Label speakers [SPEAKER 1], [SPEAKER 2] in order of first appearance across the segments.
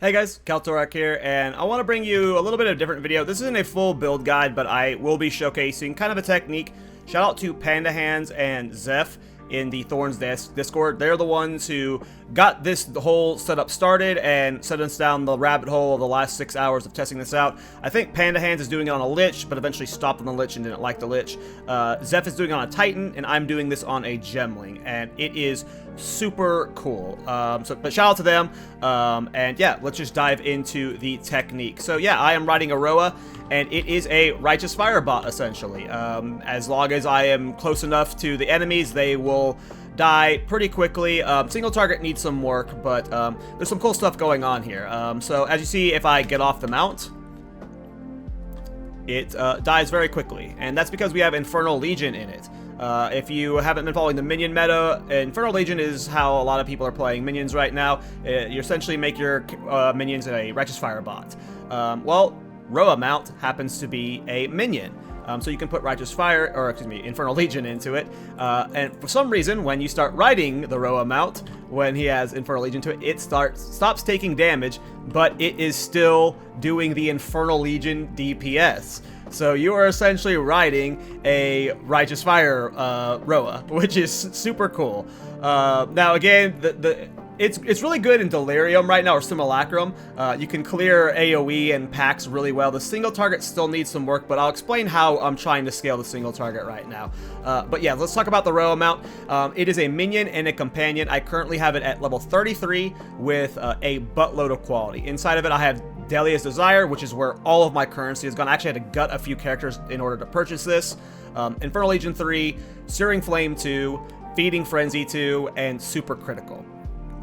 [SPEAKER 1] Hey guys, Kalltorak here, and I want to bring you a little bit of a different video. This isn't a full build guide, but I will be showcasing kind of a technique. Shout out to Panda Hands and Zeph in the Thorns Discord. They're the ones who got this whole setup started and set us down the rabbit hole of the last 6 hours of testing this out. I think Panda Hands is doing it on a Lich, but eventually stopped on the Lich and didn't like the Lich. Zeph is doing it on a Titan, and I'm doing this on a Gemling, and it is super cool. But shout out to them, and yeah, let's just dive into the technique. So yeah, I am riding a Rhoa, and it is a Righteous Fire bot, essentially. As long as I am close enough to the enemies, they will die pretty quickly. Single target needs some work, but there's some cool stuff going on here. So as you see, if I get off the mount, it dies very quickly, and that's because we have Infernal Legion in it. If you haven't been following the minion meta, Infernal Legion is how a lot of people are playing minions right now. You essentially make your minions a Righteous Fire bot. Well, Rhoa mount happens to be a minion. So you can put Infernal Legion into it, and for some reason, when you start riding the Rhoa mount, when he has Infernal Legion to it, it stops taking damage, but it is still doing the Infernal Legion DPS. So you are essentially riding a Righteous Fire Rhoa, which is super cool. Now again, it's really good in Delirium right now, or Simulacrum. You can clear AoE and packs really well. The single target still needs some work, but I'll explain how I'm trying to scale the single target right now. But yeah, let's talk about the Rhoa mount. It is a minion and a companion. I currently have it at level 33 with a buttload of quality. Inside of it, I have Delia's Desire, which is where all of my currency has gone. I actually had to gut a few characters in order to purchase this. Infernal Legion 3, Searing Flame 2, Feeding Frenzy 2, and Super Critical.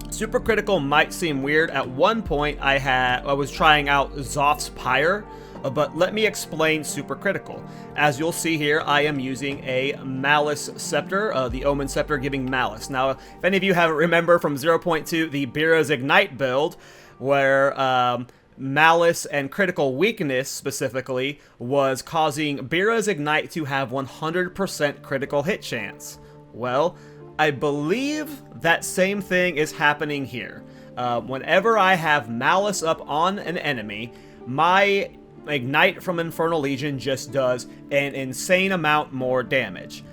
[SPEAKER 1] Super Critical might seem weird. At one point, I was trying out Zoth's Pyre, but let me explain Super Critical. As you'll see here, I am using a Malice Scepter, the Omen Scepter giving Malice. Now, if any of you haven't remember from 0.2, the Bira's Ignite build, where Malice and Critical Weakness, specifically, was causing Bira's Ignite to have 100% critical hit chance. Well, I believe that same thing is happening here. Whenever I have Malice up on an enemy, my Ignite from Infernal Legion just does an insane amount more damage.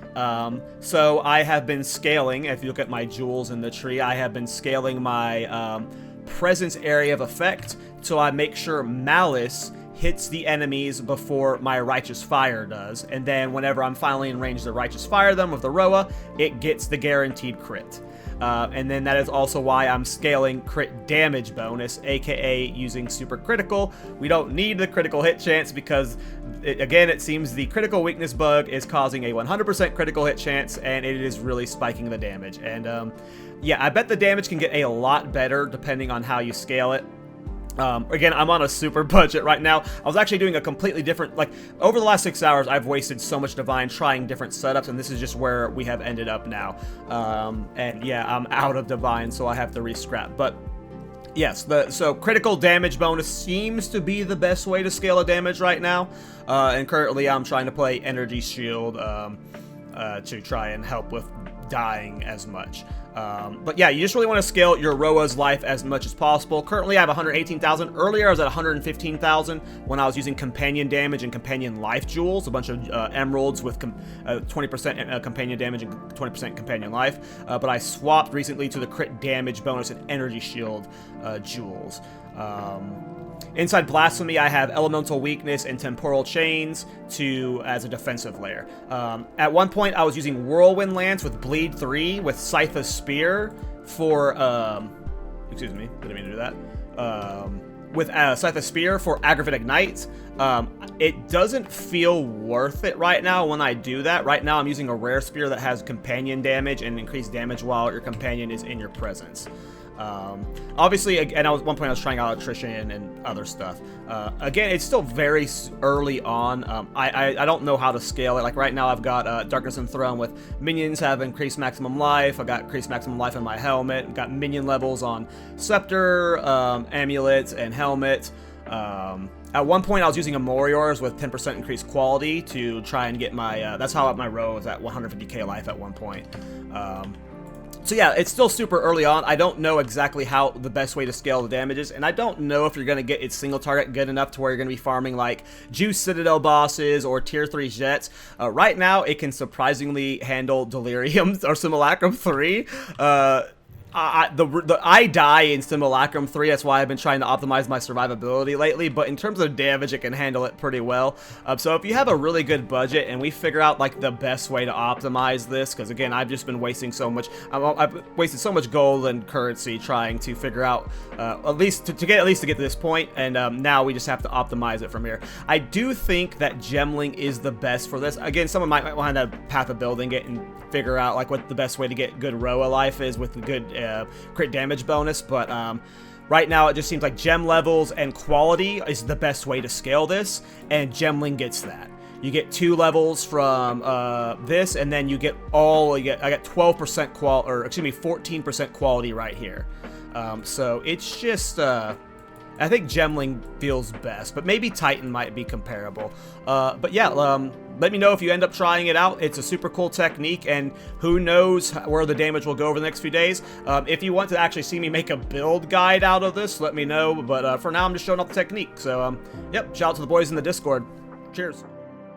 [SPEAKER 1] So I have been scaling, if you look at my jewels in the tree, I have been scaling my presence area of effect, so I make sure Malice hits the enemies before my Righteous Fire does, and then whenever I'm finally in range to Righteous Fire them with the Rhoa, it gets the guaranteed crit. And then that is also why I'm scaling crit damage bonus, aka using Super Critical. We don't need the critical hit chance because, again, it seems the critical weakness bug is causing a 100% critical hit chance, and it is really spiking the damage. And yeah, I bet the damage can get a lot better depending on how you scale it. Again, I'm on a super budget right now. I was actually doing a completely different, over the last 6 hours, I've wasted so much Divine trying different setups, and this is just where we have ended up now. And yeah, I'm out of Divine, so I have to re-scrap. But yes, so critical damage bonus seems to be the best way to scale a damage right now. And currently I'm trying to play Energy Shield to try and help with dying as much. But yeah, you just really want to scale your Rhoa's life as much as possible. Currently I have 118,000. Earlier I was at 115,000 when I was using companion damage and companion life jewels, a bunch of emeralds with 20% companion damage and 20% companion life. But I swapped recently to the crit damage bonus and energy shield jewels. Inside Blasphemy, I have Elemental Weakness and Temporal Chains as a defensive layer. At one point, I was using Whirlwind Lance with Bleed 3 with Scythe Spear for, excuse me, didn't mean to do that. With Scythe Spear for Aggravate Ignite. It doesn't feel worth it right now when I do that. Right now, I'm using a Rare Spear that has companion damage and increased damage while your companion is in your presence. Obviously, and at one point I was trying out attrition and other stuff. Again, it's still very early on. I don't know how to scale it. Like right now I've got Darkness and Throne with minions have increased maximum life. I got increased maximum life in my helmet. I've got minion levels on Scepter, Amulet, and Helmet. At one point I was using a Moriors with 10% increased quality to try and get my, that's how my Rhoa was at 150k life at one point. So yeah, it's still super early on. I don't know exactly how the best way to scale the damage is, and I don't know if you're going to get its single target good enough to where you're going to be farming like Juice Citadel bosses or tier 3 jets. Right now, it can surprisingly handle Delirium or Simulacrum 3. I die in Simulacrum 3, that's why I've been trying to optimize my survivability lately, but in terms of damage, it can handle it pretty well. So if you have a really good budget and we figure out like the best way to optimize this, because again, I've just been wasting so much, I've wasted so much gold and currency trying to figure out at least to get to this point, and now we just have to optimize it from here. I do think that gemling is the best for this. Again, someone might want to path of building it and figure out like what the best way to get good Rhoa life is with the good crit damage bonus, but right now it just seems like gem levels and quality is the best way to scale this, and gemling gets that. You get 2 levels from this, and then you get I got 12% quality, or excuse me, 14% quality right here. So it's just I think gemling feels best, but maybe Titan might be comparable. But yeah, let me know if you end up trying it out. It's a super cool technique, and who knows where the damage will go over the next few days. If you want to actually see me make a build guide out of this, let me know. But for now, I'm just showing off the technique. So, yep, shout out to the boys in the Discord. Cheers.